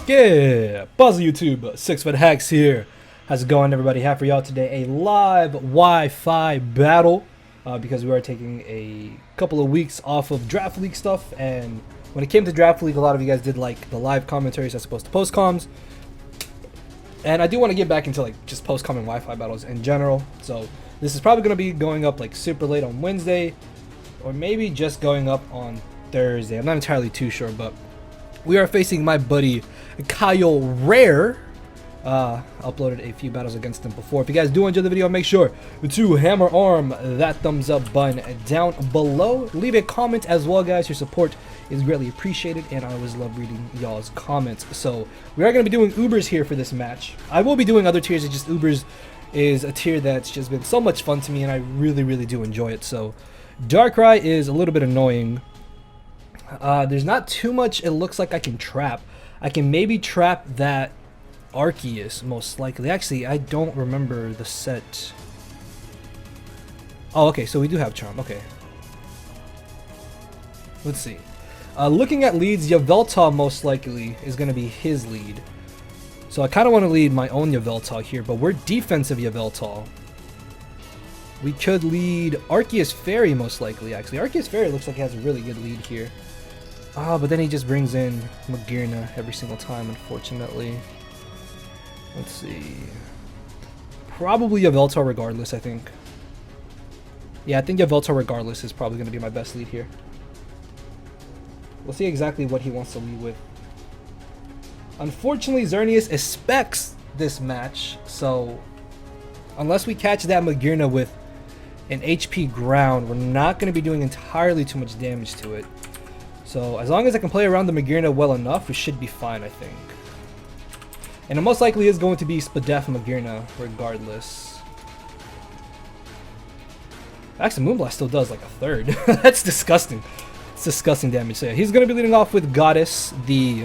Yeah, buzz YouTube, SixftHax here. How's it going, everybody? Have for y'all today a live Wi-Fi battle because we are taking a couple of weeks off of Draft League stuff, and when it came to Draft League, a lot of you guys did like the live commentaries as opposed to post comms, and I do want to get back into like just post com and Wi-Fi battles in general. So this is probably going to be going up like super late on Wednesday, or maybe just going up on Thursday. I'm not entirely too sure, but we are facing my buddy Kyogre. Uploaded a few battles against him before. If you guys do enjoy the video, make sure to hammer arm that thumbs up button down below. Leave a comment as well, guys. Your support is greatly appreciated, and I always love reading y'all's comments. So we are going to be doing Ubers here for this match. I will be doing other tiers. It's just Ubers is a tier that's just been so much fun to me, and I really do enjoy it. So Darkrai is a little bit annoying. There's not too much it looks like I can trap. I can maybe trap that Arceus, most likely. Actually, I don't remember the set. Oh, okay, so we do have Charm. Okay. Let's see. Looking at leads, Yveltal most likely is going to be his lead. So I kind of want to lead my own Yveltal here, but we're defensive Yveltal. We could lead Arceus-Fairy most likely, actually. Arceus-Fairy looks like he has a really good lead here. But then he just brings in Magearna every single time, unfortunately. Let's see. Probably Yveltal regardless, I think. Yeah, I think Yveltal regardless is probably going to be my best lead here. We'll see exactly what he wants to lead with. Unfortunately, Xerneas expects this match, so unless we catch that Magearna with an HP ground, we're not going to be doing entirely too much damage to it. So as long as I can play around the Magearna well enough, we should be fine, I think. And it most likely is going to be Spadef Magearna regardless. Actually, Moonblast still does like a third. That's disgusting. It's disgusting damage. So yeah, he's going to be leading off with Goddess, the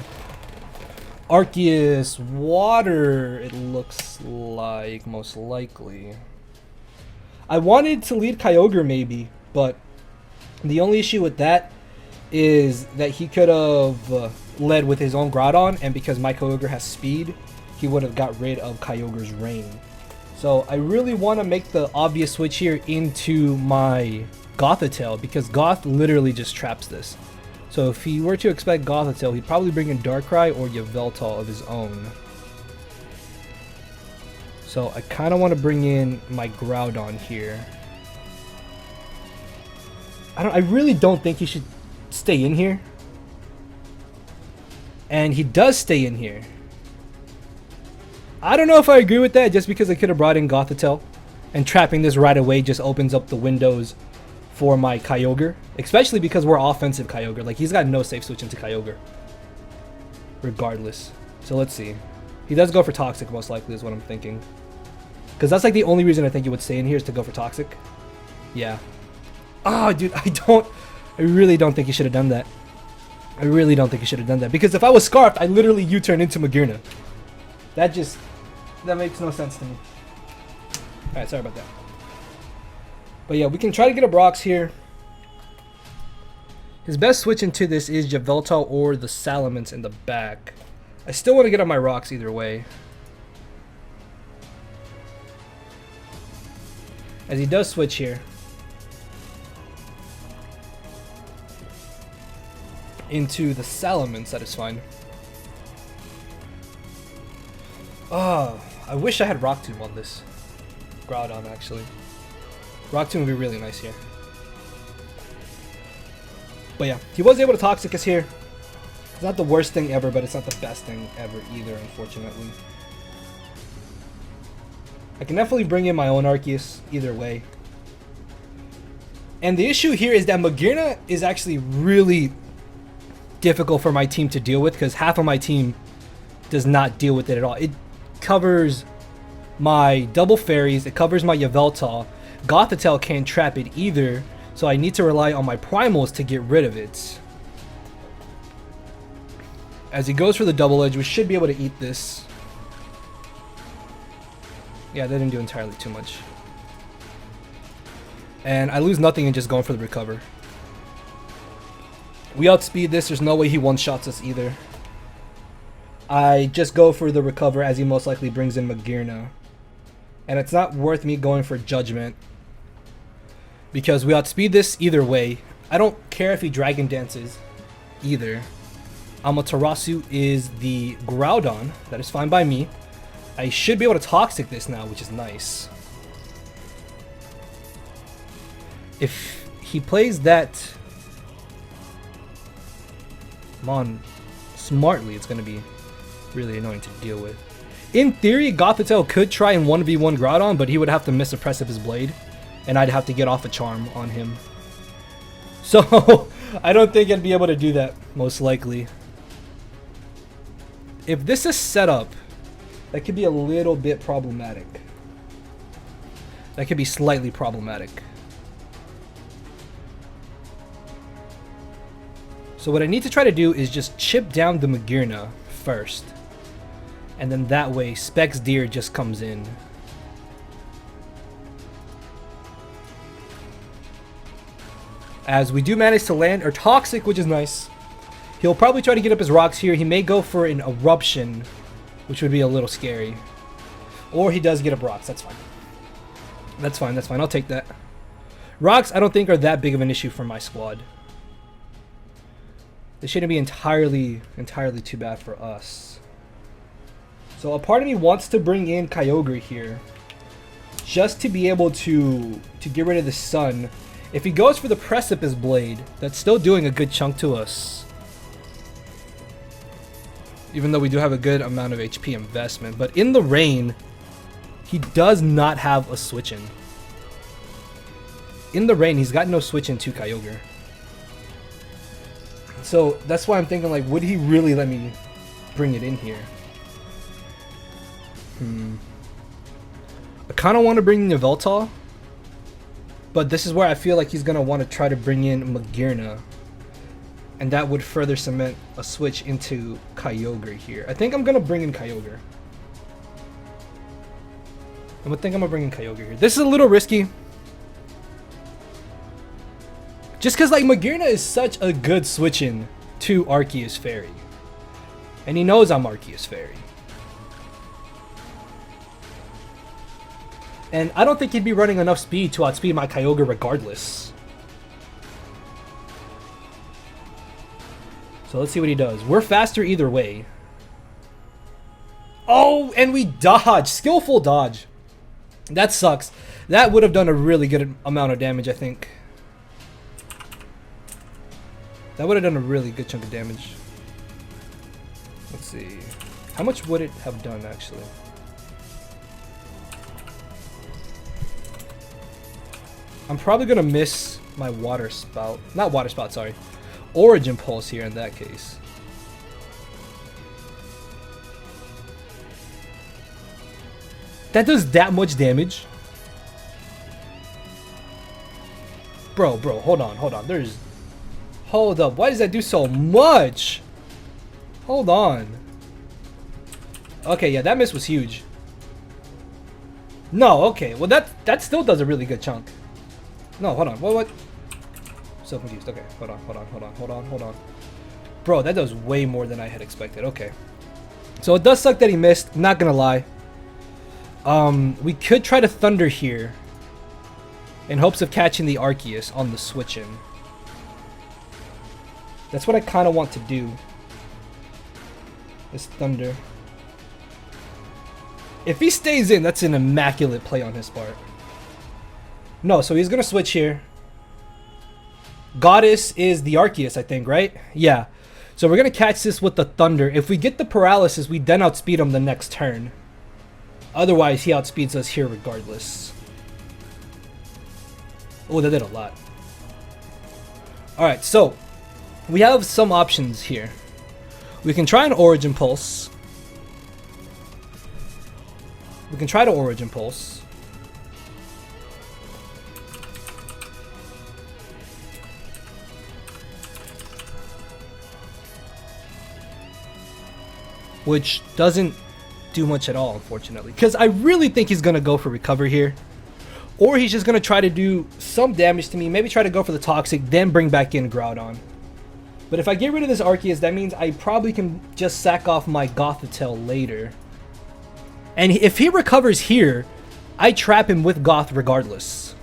Arceus Water, it looks like, most likely. I wanted to lead Kyogre maybe, but the only issue with that is that he could have led with his own Groudon, and because my Kyogre has speed, he would have got rid of Kyogre's Rain. So I really want to make the obvious switch here into my Gothitelle, because Goth literally just traps this. So if he were to expect Gothitelle, he'd probably bring in Darkrai or Yveltal of his own. So I kind of want to bring in my Groudon here. I really don't think he should stay in here, and he does stay in here. I don't know if I agree with that, just because I could have brought in Gothitelle, and trapping this right away just opens up the windows for my Kyogre, especially because we're offensive Kyogre. Like, he's got no safe switch into Kyogre regardless. So let's see. He does go for Toxic most likely is what I'm thinking, because that's like the only reason I think he would stay in here is to go for Toxic. Yeah. Oh dude, I really don't think he should have done that. I really don't think he should have done that, because if I was Scarfed, I literally U-turn into Magearna. That makes no sense to me. Alright, sorry about that. But yeah, we can try to get a Brox here. His best switch into this is Yveltal or the Salamence in the back. I still want to get on my rocks either way, as he does switch here into the Salamence. That is fine. Oh, I wish I had Rock Tomb on this Groudon, actually. Rock Tomb would be really nice here. But yeah, he was able to Toxic us here. It's not the worst thing ever, but it's not the best thing ever either, unfortunately. I can definitely bring in my own Arceus either way. And the issue here is that Magearna is actually really difficult for my team to deal with, because half of my team does not deal with it at all. It covers my double fairies, it covers my Yveltal. Gothitelle can't trap it either, so I need to rely on my primals to get rid of it. As he goes for the double edge, we should be able to eat this. Yeah, that didn't do entirely too much. And I lose nothing in just going for the recover. We outspeed this. There's no way he one-shots us either. I just go for the recover as he most likely brings in Magearna. And it's not worth me going for Judgment, because we outspeed this either way. I don't care if he Dragon Dances either. Amaterasu is the Groudon. That is fine by me. I should be able to Toxic this now, which is nice. If he plays that Mon smartly, it's going to be really annoying to deal with. In theory, Gothitelle could try and 1v1 Groudon, but he would have to miss a Precipice Blade, and I'd have to get off a Charm on him. So, I don't think I'd be able to do that, most likely. If this is set up, that could be a little bit problematic. That could be slightly problematic. So what I need to try to do is just chip down the Magearna first. And then that way, Specs Deer just comes in. As we do manage to land our Toxic, which is nice. He'll probably try to get up his rocks here. He may go for an Eruption, which would be a little scary. Or he does get up rocks. That's fine. That's fine. That's fine. I'll take that. Rocks, I don't think are that big of an issue for my squad. They shouldn't be entirely too bad for us. So a part of me wants to bring in Kyogre here, just to be able to get rid of the Sun. If he goes for the Precipice Blade, that's still doing a good chunk to us. Even though we do have a good amount of HP investment. But in the rain, he does not have a switch in. In the rain, he's got no switch in to Kyogre. So that's why I'm thinking, like, would he really let me bring it in here? I kind of want to bring in Yveltal, but this is where I feel like he's going to want to try to bring in Magearna. And that would further cement a switch into Kyogre here. I think I'm going to bring in Kyogre. I think I'm going to bring in Kyogre here. This is a little risky. Just because, like, Magearna is such a good switch-in to Arceus-Fairy. And he knows I'm Arceus-Fairy. And I don't think he'd be running enough speed to outspeed my Kyogre regardless. So let's see what he does. We're faster either way. Oh, and we dodge. Skillful dodge. That sucks. That would have done a really good amount of damage, I think. That would have done a really good chunk of damage. Let's see. How much would it have done, actually? I'm probably going to miss my Water Spout. Not Water Spout, sorry. Origin Pulse here in that case. That does that much damage? Bro, hold on. Hold up. Why does that do so much? Hold on. Okay, yeah, that miss was huge. No, okay. Well, that still does a really good chunk. No, hold on. What? So confused. Okay, hold on. Bro, that does way more than I had expected. Okay. So it does suck that he missed. Not gonna lie. We could try to Thunder here in hopes of catching the Arceus on the switch-in. That's what I kind of want to do. This Thunder. If he stays in, that's an immaculate play on his part. No, so he's going to switch here. Goddess is the Arceus, I think, right? Yeah. So we're going to catch this with the Thunder. If we get the Paralysis, we then outspeed him the next turn. Otherwise, he outspeeds us here regardless. Oh, that did a lot. Alright, so we have some options here. We can try an Origin Pulse. We can try to Origin Pulse. Which doesn't do much at all, unfortunately. Because I really think he's going to go for Recover here. Or he's just going to try to do some damage to me. Maybe try to go for the Toxic, then bring back in Groudon. But if I get rid of this Arceus, that means I probably can just sack off my Gothitelle later. And if he recovers here, I trap him with Goth regardless.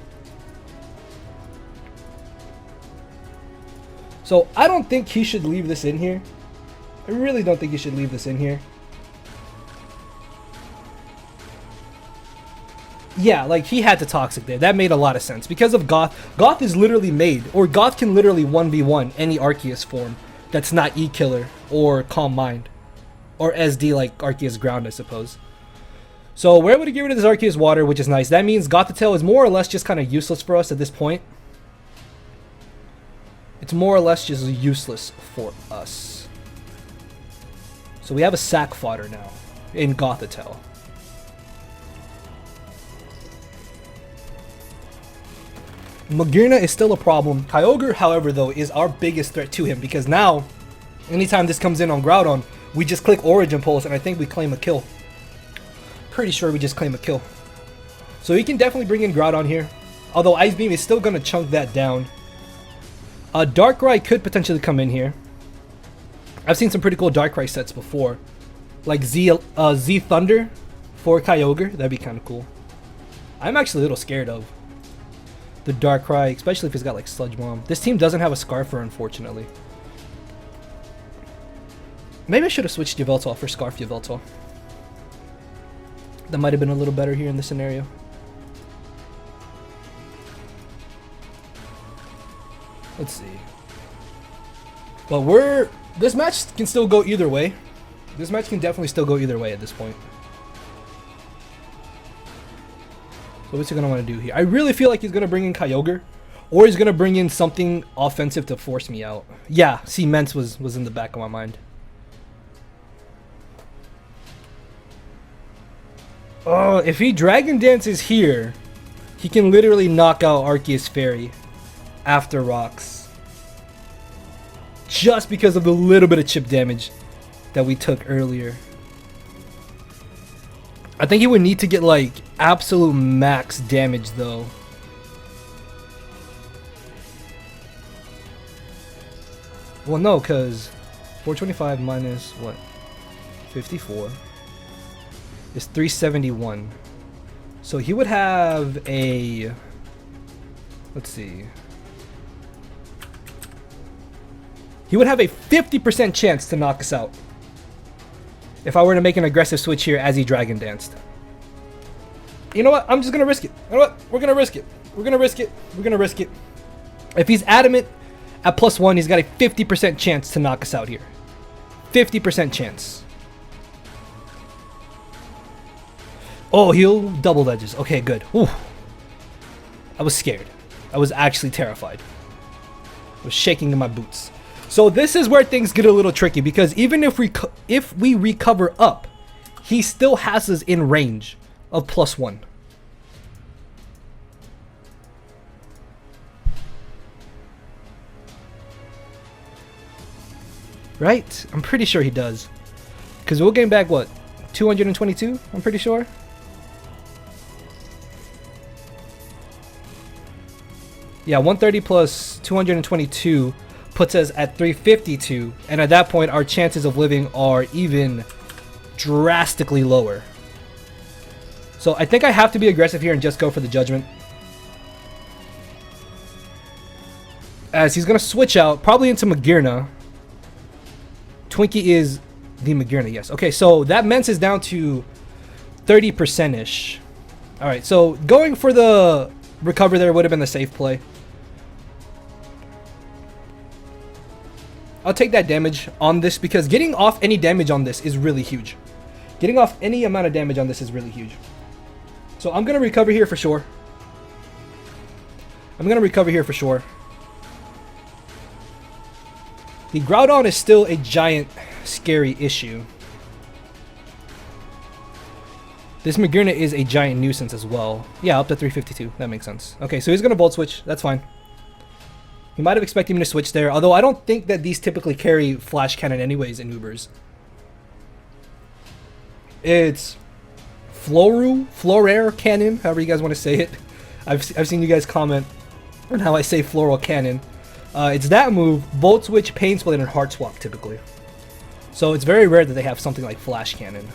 So I don't think he should leave this in here. I really don't think he should leave this in here. Yeah, like he had to Toxic there. That made a lot of sense. Because of Goth. Goth is literally made, or Goth can literally 1v1 any Arceus form that's not E-Killer or Calm Mind. Or SD like Arceus Ground, I suppose. So we're able to get rid of this Arceus Water, which is nice. That means Gothitelle is more or less just kind of useless for us at this point. It's more or less just useless for us. So we have a sack fodder now in Gothitelle. Magearna is still a problem. Kyogre, however, though, is our biggest threat to him because now, anytime this comes in on Groudon, we just click Origin Pulse and I think we claim a kill. Pretty sure we just claim a kill. So he can definitely bring in Groudon here. Although Ice Beam is still going to chunk that down. Darkrai could potentially come in here. I've seen some pretty cool Darkrai sets before. Like Z Thunder for Kyogre. That'd be kind of cool. I'm actually a little scared of the Darkrai, especially if he's got like Sludge Bomb. This team doesn't have a Scarfer, unfortunately. Maybe I should have switched Yveltal for Scarf Yveltal. That might have been a little better here in this scenario. Let's see. But this match can still go either way. This match can definitely still go either way at this point. So what's he going to want to do here? I really feel like he's going to bring in Kyogre. Or he's going to bring in something offensive to force me out. Yeah, see, Mence was in the back of my mind. Oh, if he Dragon Dances here, he can literally knock out Arceus-Fairy after Rocks. Just because of the little bit of chip damage that we took earlier. I think he would need to get like absolute max damage though. Well, no, because 425 minus what? 54 is 371. So he would have a... Let's see. He would have a 50% chance to knock us out if I were to make an aggressive switch here as he Dragon Danced. You know what? I'm just going to risk it. You know what? We're going to risk it. We're going to risk it. We're going to risk it. If he's adamant at +1, he's got a 50% chance to knock us out here. 50% chance. Oh, he'll double edges. Okay, good. Ooh. I was scared. I was actually terrified. I was shaking in my boots. So this is where things get a little tricky because even if we recover up, he still has us in range of +1. Right? I'm pretty sure he does. Because we'll gain back, what, 222? I'm pretty sure. Yeah, 130 plus 222 puts us at 352. And at that point, our chances of living are even drastically lower. So I think I have to be aggressive here and just go for the Judgment. As he's going to switch out, probably into Magearna. Twinkie is the Magearna, yes. Okay, so that Mence is down to 30%-ish. Alright, so going for the recover there would have been the safe play. I'll take that damage on this because getting off any damage on this is really huge. Getting off any amount of damage on this is really huge. So I'm going to recover here for sure. I'm going to recover here for sure. The Groudon is still a giant, scary issue. This Magearna is a giant nuisance as well. Yeah, up to 352. That makes sense. Okay, so he's going to Volt Switch. That's fine. He might have expected me to switch there, although I don't think that these typically carry Flash Cannon anyways in Ubers. It's Florair Cannon, however you guys want to say it. I've seen you guys comment on how I say Floral Cannon. It's that move, Volt Switch, Pain Split, and Heart Swap typically. So it's very rare that they have something like Flash Cannon.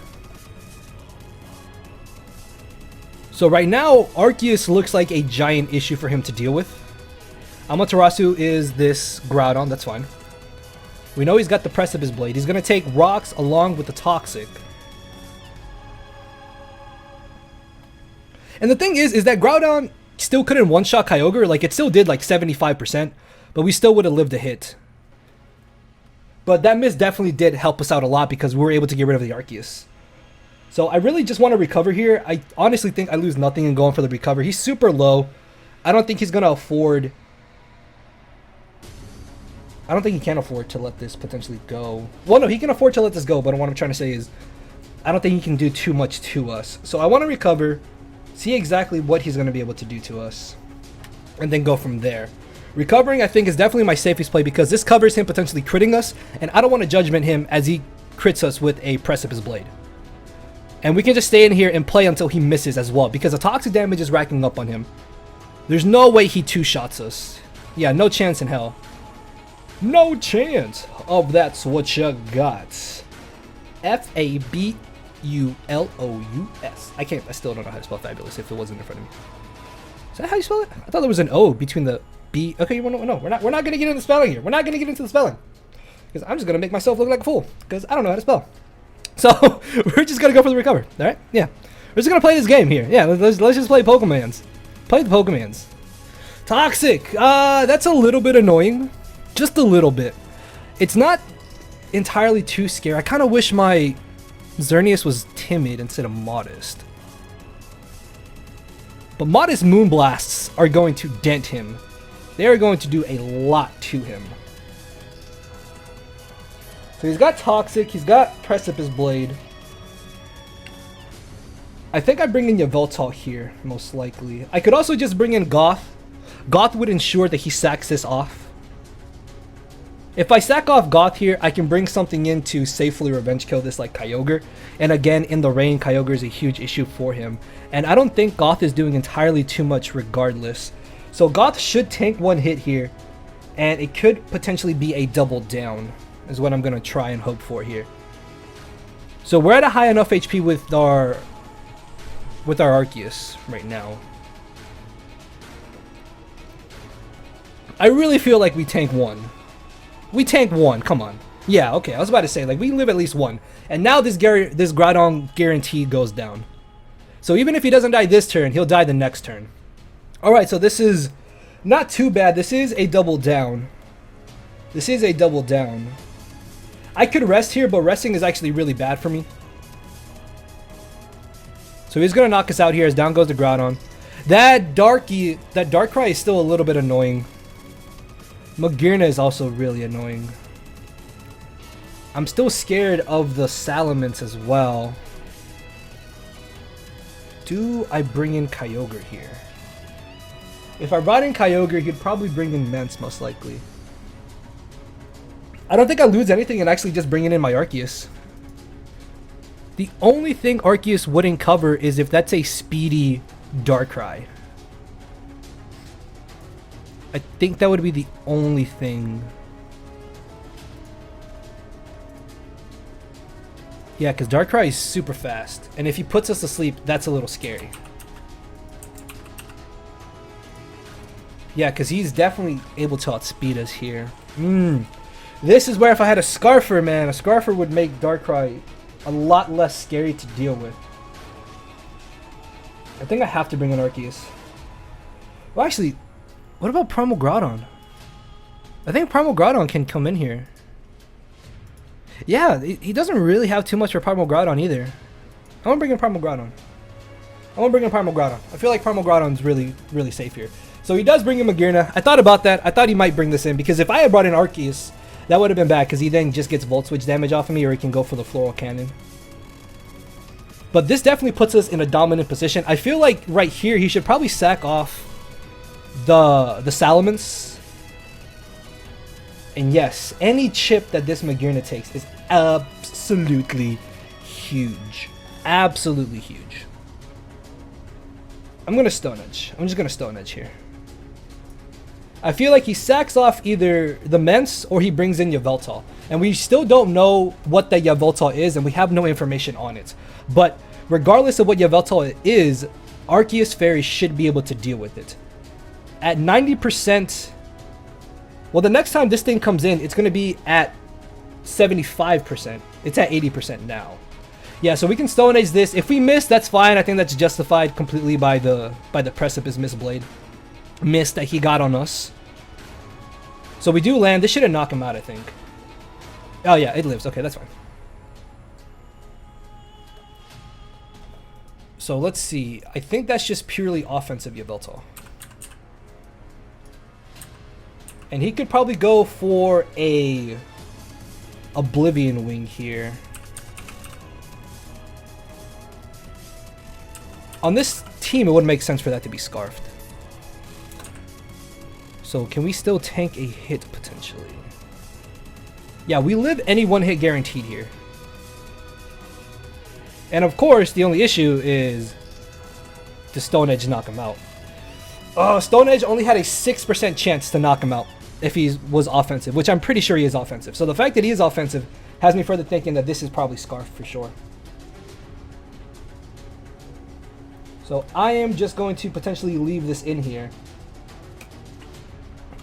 So right now, Arceus looks like a giant issue for him to deal with. Amaterasu is this Groudon, that's fine. We know he's got the Precipice Blade. He's going to take Rocks along with the Toxic. And the thing is that Groudon still couldn't one-shot Kyogre. Like, it still did like 75%, but we still would have lived a hit. But that miss definitely did help us out a lot because we were able to get rid of the Arceus. So I really just want to recover here. I honestly think I lose nothing in going for the recover. He's super low. I don't think he's going to afford... I don't think he can afford to let this potentially go. Well, no, he can afford to let this go, but what I'm trying to say is I don't think he can do too much to us. So I want to recover, see exactly what he's going to be able to do to us, and then go from there. Recovering, I think, is definitely my safest play because this covers him potentially critting us, and I don't want to judgment him as he crits us with a Precipice Blade. And we can just stay in here and play until he misses as well because the toxic damage is racking up on him. There's no way he two-shots us. Yeah, no chance in hell. No chance of that's what you got. Fabulous. I still don't know how to spell fabulous if it wasn't in front of me. Is that how you spell it? I thought there was an O between the B. Okay, no, we're not gonna get into the spelling here. We're not gonna get into the spelling. Because I'm just gonna make myself look like a fool. Because I don't know how to spell. So we're just gonna go for the recover. Alright? Yeah. We're just gonna play this game here. Yeah, let's just play Pokemans. Play the Pokemans. Toxic. That's a little bit annoying. Just a little bit. It's not entirely too scary. I kind of wish my Xerneas was timid instead of modest. But modest Moonblasts are going to dent him. They are going to do a lot to him. So he's got Toxic, he's got Precipice Blade. I think I bring in Yveltal here, most likely. I could also just bring in Goth. Goth would ensure that he sacks this off. If I sack off Goth here, I can bring something in to safely revenge kill this like Kyogre. And again, in the rain, Kyogre is a huge issue for him. And I don't think Goth is doing entirely too much regardless. So Goth should tank one hit here. And it could potentially be a double down, is what I'm going to try and hope for here. So we're at a high enough HP with our Arceus right now. I really feel like we tank one. We tank one, come on. Yeah, okay, I was about to say, like, we live at least one. And now this Groudon guaranteed goes down. So even if he doesn't die this turn, he'll die the next turn. Alright, so this is not too bad. This is a double down. This is a double down. I could rest here, but resting is actually really bad for me. So he's going to knock us out here as down goes the Groudon. That Darkrai is still a little bit annoying. Magearna is also really annoying. I'm still scared of the Salamence as well. Do I bring in Kyogre here? If I brought in Kyogre, he'd probably bring in Mence most likely. I don't think I lose anything and actually just bringing in my Arceus. The only thing Arceus wouldn't cover is if that's a speedy Darkrai. I think that would be the only thing. Yeah, because Darkrai is super fast. And if he puts us to sleep, that's a little scary. Yeah, because he's definitely able to outspeed us here. This is where if I had a Scarfer, man, a Scarfer would make Darkrai a lot less scary to deal with. I think I have to bring in Arceus. Well, actually, what about Primal Groudon? I think Primal Groudon can come in here. Yeah, he doesn't really have too much for Primal Groudon either. I want to bring in Primal Groudon. I feel like Primal Groudon's really, really safe here. So he does bring in Magearna. I thought about that. I thought he might bring this in because if I had brought in Arceus, that would have been bad because he then just gets Volt Switch damage off of me or he can go for the Floral Cannon. But this definitely puts us in a dominant position. I feel like right here he should probably sack off the Salamence. And yes, any chip that this Magearna takes is absolutely huge. Absolutely huge. I'm going to Stone Edge. I'm just going to Stone Edge here. I feel like he sacks off either the Mence or he brings in Yveltal. And we still don't know what that Yveltal is, and we have no information on it. But regardless of what Yveltal is, Arceus-Fairy should be able to deal with it. At 90%, well, the next time this thing comes in, it's going to be at 75%. It's at 80% now. Yeah, so we can Stone Edge this. If we miss, that's fine. I think that's justified completely by the Precipice Blade miss that he got on us. So we do land. This shouldn't knock him out, I think. Oh yeah, it lives. Okay, that's fine. So let's see. I think that's just purely offensive Yveltal. And he could probably go for a Oblivion Wing here. On this team, it would make sense for that to be Scarfed. So can we still tank a hit potentially? Yeah, we live any one hit guaranteed here. And of course, the only issue is the Stone Edge knock him out. Oh, Stone Edge only had a 6% chance to knock him out if he was offensive, which I'm pretty sure he is offensive. So the fact that he is offensive has me further thinking that this is probably Scarf for sure. So I am just going to potentially leave this in here.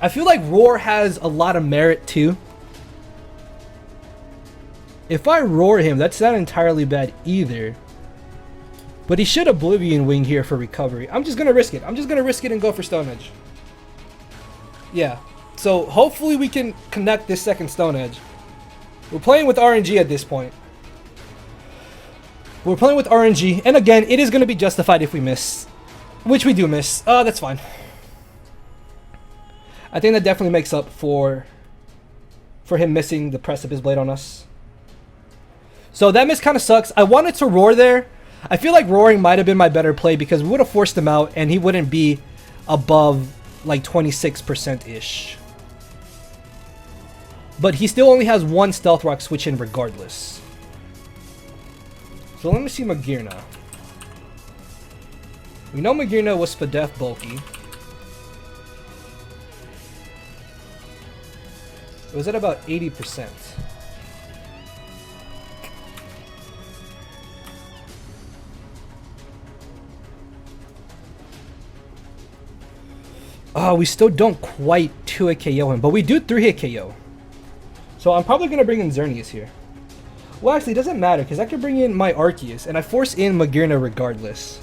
I feel like Roar has a lot of merit too. If I Roar him, that's not entirely bad either. But he should Oblivion Wing here for recovery. I'm just going to risk it. I'm just going to risk it and go for Stone Edge. Yeah. So hopefully we can connect this second Stone Edge. We're playing with RNG at this point. We're playing with RNG. And again, it is going to be justified if we miss. Which we do miss. That's fine. I think that definitely makes up for him missing the Precipice Blade on us. So that miss kind of sucks. I wanted to Roar there. I feel like roaring might have been my better play because we would have forced him out and he wouldn't be above like 26%-ish. But he still only has one Stealth Rock switch in regardless. So let me see Magearna. We know Magearna was Spadef bulky. It was at about 80%. Oh, we still don't quite 2-hit KO him, but we do 3-hit KO. So I'm probably going to bring in Xerneas here. Well, actually, it doesn't matter, because I could bring in my Arceus, and I force in Magearna regardless.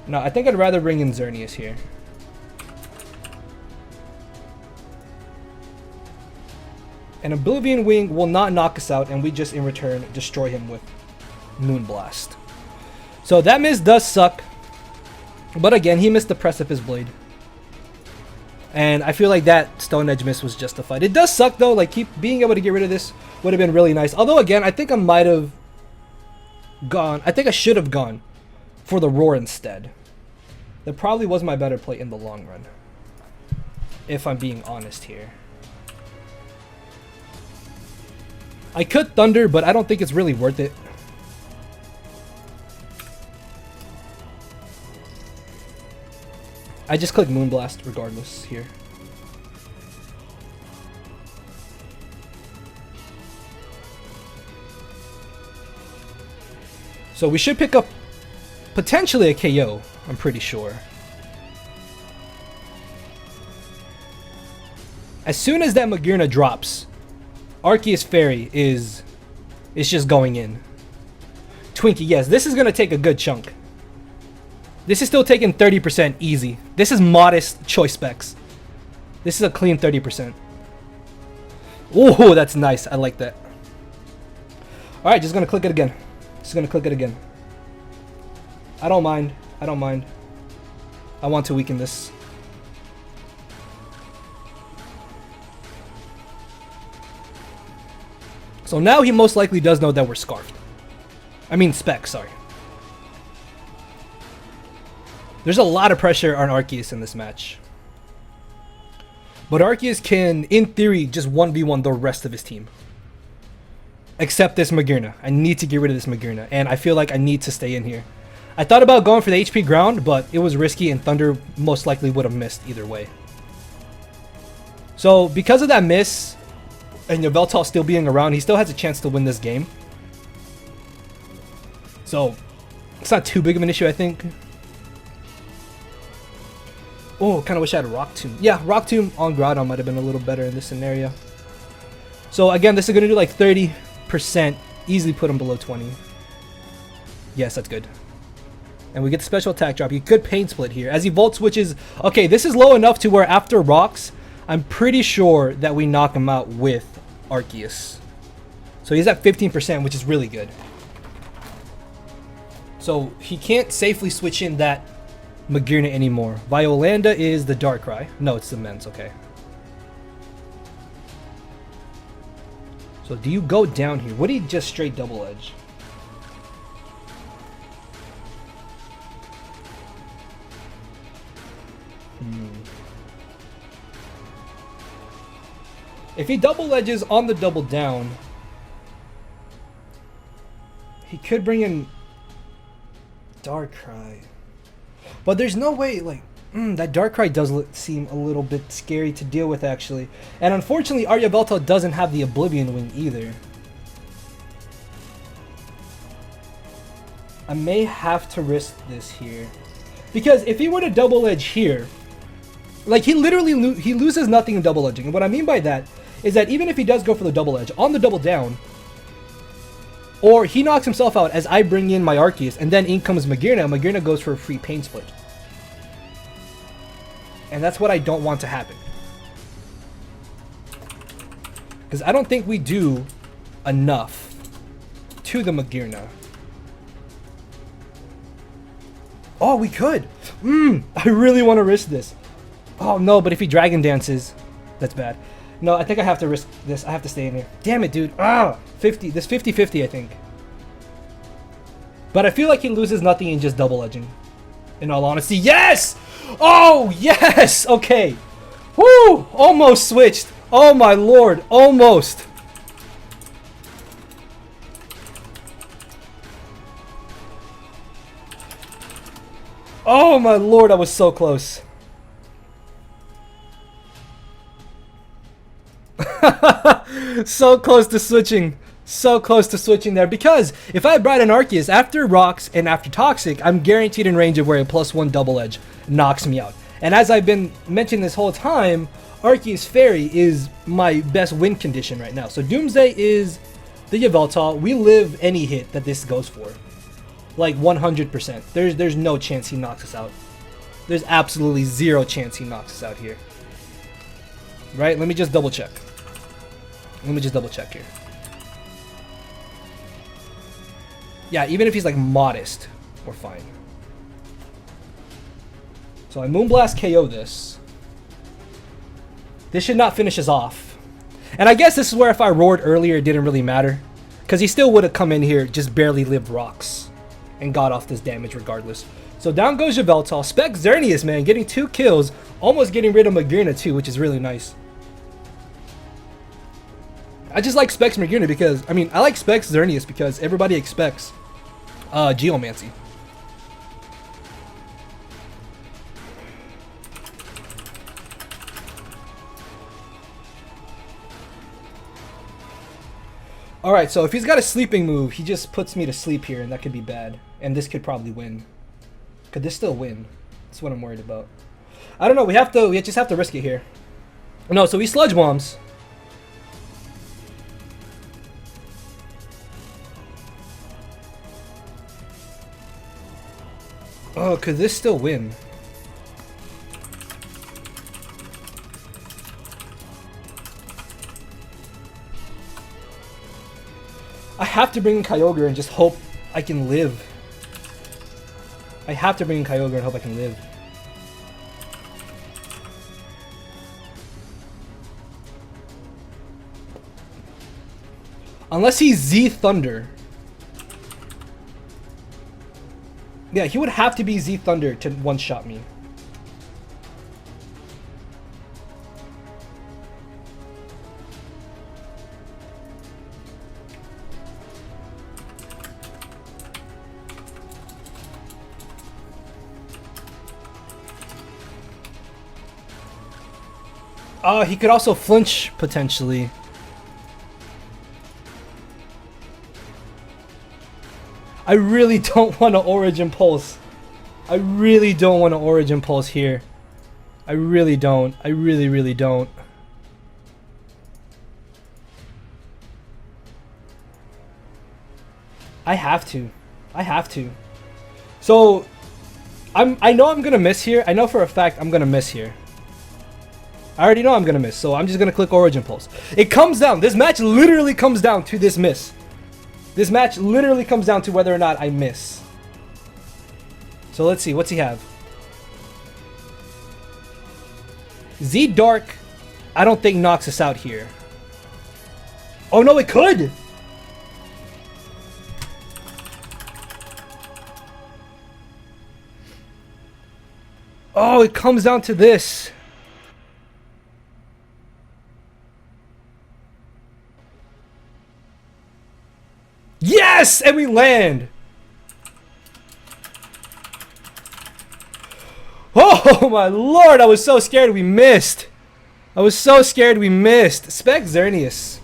No, I think I'd rather bring in Xerneas here. And Oblivion Wing will not knock us out, and we just, in return, destroy him with Moonblast. So that miss does suck. But again, he missed the Precipice Blade. And I feel like that Stone Edge miss was justified. It does suck though, like being able to get rid of this would have been really nice. Although again, I think I might have gone, I think I should have gone for the Roar instead. That probably was my better play in the long run. If I'm being honest here. I could Thunder, but I don't think it's really worth it. I just click Moonblast regardless here. So we should pick up potentially a KO, I'm pretty sure. As soon as that Magearna drops, Arceus-Fairy is just going in. Twinkie, yes, this is going to take a good chunk. This is still taking 30% easy. This is modest choice specs. This is a clean 30%. Oh, that's nice. I like that. Alright, just gonna click it again. Just gonna click it again. I don't mind. I don't mind. I want to weaken this. So now he most likely does know that we're Scarfed. I mean Spec, sorry. There's a lot of pressure on Arceus in this match. But Arceus can, in theory, just 1v1 the rest of his team. Except this Magearna. I need to get rid of this Magearna, and I feel like I need to stay in here. I thought about going for the HP ground, but it was risky, and Thunder most likely would have missed either way. So because of that miss, and Yveltal still being around, he still has a chance to win this game. So it's not too big of an issue, I think. Oh, kind of wish I had a Rock Tomb. Yeah, Rock Tomb on Groudon might have been a little better in this scenario. So again, this is going to do like 30%. Easily put him below 20. Yes, that's good. And we get the special attack drop. You could Pain Split here. As he Volt switches... Okay, this is low enough to where after Rocks, I'm pretty sure that we knock him out with Arceus. So he's at 15%, which is really good. So he can't safely switch in that Magearna anymore. Violanda is the Darkrai. No, it's the Men's. Okay. So do you go down here? Would he just straight Double Edge? If he Double Edges on the double down, he could bring in Darkrai. But there's no way, like, that Darkrai does seem a little bit scary to deal with, actually. And unfortunately, Yveltal doesn't have the Oblivion Wing either. I may have to risk this here. Because if he were to Double Edge here, like, he literally he loses nothing in Double Edging. And what I mean by that is that even if he does go for the Double Edge, on the double down, or he knocks himself out as I bring in my Arceus, and then in comes Magearna, Magearna goes for a free Pain Split. And that's what I don't want to happen. Because I don't think we do enough to the Magearna. Oh, we could! I really want to risk this. Oh no, but if he Dragon Dances, that's bad. No, I think I have to risk this. I have to stay in here. Damn it, dude. Ah! 50. This 50-50, I think. But I feel like he loses nothing in just Double Edging. In all honesty. Yes! Oh, yes! Okay. Woo! Almost switched. Oh my lord. Almost. Oh my lord, I was so close. So close to switching. So close to switching there. Because if I brought an Arceus after Rocks and after Toxic, I'm guaranteed in range of where a +1 Double Edge knocks me out. And as I've been mentioning this whole time, Arceus-Fairy is my best win condition right now. So Doomsday is the Yveltal. We live any hit that this goes for. Like 100%. There's no chance he knocks us out. There's absolutely zero chance he knocks us out here. Right? Let me just double check. Let me just double check here. Yeah, even if he's like modest, we're fine. So I Moonblast KO this. This should not finish us off. And I guess this is where if I roared earlier, it didn't really matter. Because he still would have come in here, just barely lived Rocks. And got off this damage regardless. So down goes Yveltal. Spec Xerneas, man, getting 2 kills. Almost getting rid of Magearna too, which is really nice. I just like Specs Magearna because, I mean, I like Specs Xerneas because everybody expects Geomancy. Alright, so if he's got a sleeping move, he just puts me to sleep here, and that could be bad. And this could probably win. Could this still win? That's what I'm worried about. I don't know, we just have to risk it here. No, so he Sludge Bombs. Oh, could this still win? I have to bring in Kyogre and just hope I can live. I have to bring in Kyogre and hope I can live. Unless he's Z Thunder. Yeah, he would have to be Z Thunder to one-shot me. He could also flinch potentially. I really don't want to Origin Pulse. I really don't want to Origin Pulse here. I really don't. I really, really don't. I have to. I have to. So, I know I'm gonna miss here. I know for a fact I'm gonna miss here. I already know I'm gonna miss, so I'm just gonna click Origin Pulse. It comes down. This match literally comes down to this miss. This match literally comes down to whether or not I miss. So let's see. What's he have? Z Dark, I don't think knocks us out here. Oh no, it could! Oh, it comes down to this. Yes! And we land! Oh my lord, I was so scared we missed. I was so scared we missed. Spec Xerneas.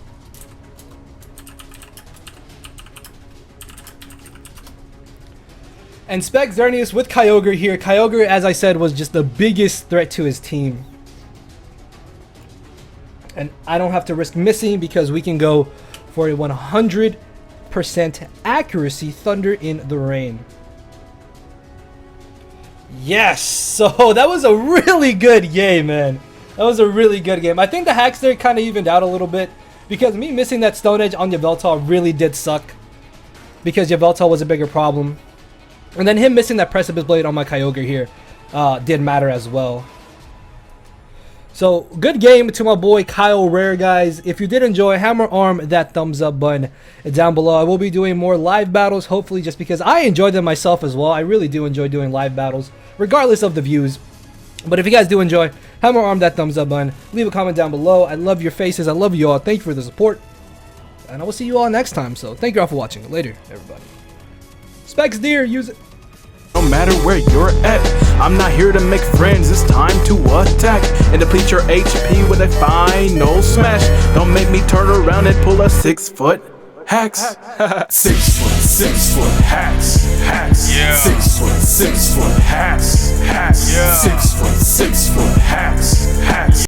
And Spec Xerneas with Kyogre here. Kyogre, as I said, was just the biggest threat to his team. And I don't have to risk missing because we can go for a 100% accuracy Thunder in the Rain. Yes! So that was a really good game, man. That was a really good game. I think the hacks there kind of evened out a little bit because me missing that Stone Edge on Yveltal really did suck because Yveltal was a bigger problem. And then him missing that Precipice Blade on my Kyogre here did matter as well. So, good game to my boy Kyle Rare, guys. If you did enjoy, hammer arm that thumbs up button down below. I will be doing more live battles, hopefully, just because I enjoy them myself as well. I really do enjoy doing live battles, regardless of the views. But if you guys do enjoy, hammer arm that thumbs up button. Leave a comment down below. I love your faces. I love you all. Thank you for the support. And I will see you all next time. So, thank you all for watching. Later, everybody. Specs Deer, use it. No matter where you're at, I'm not here to make friends, it's time to attack and deplete your HP with a final smash. Don't make me turn around and pull a 6-foot hacks. 6 foot hacks, hacks. Yeah. 6 foot hacks, hacks. Yeah. 6 foot hacks, hacks.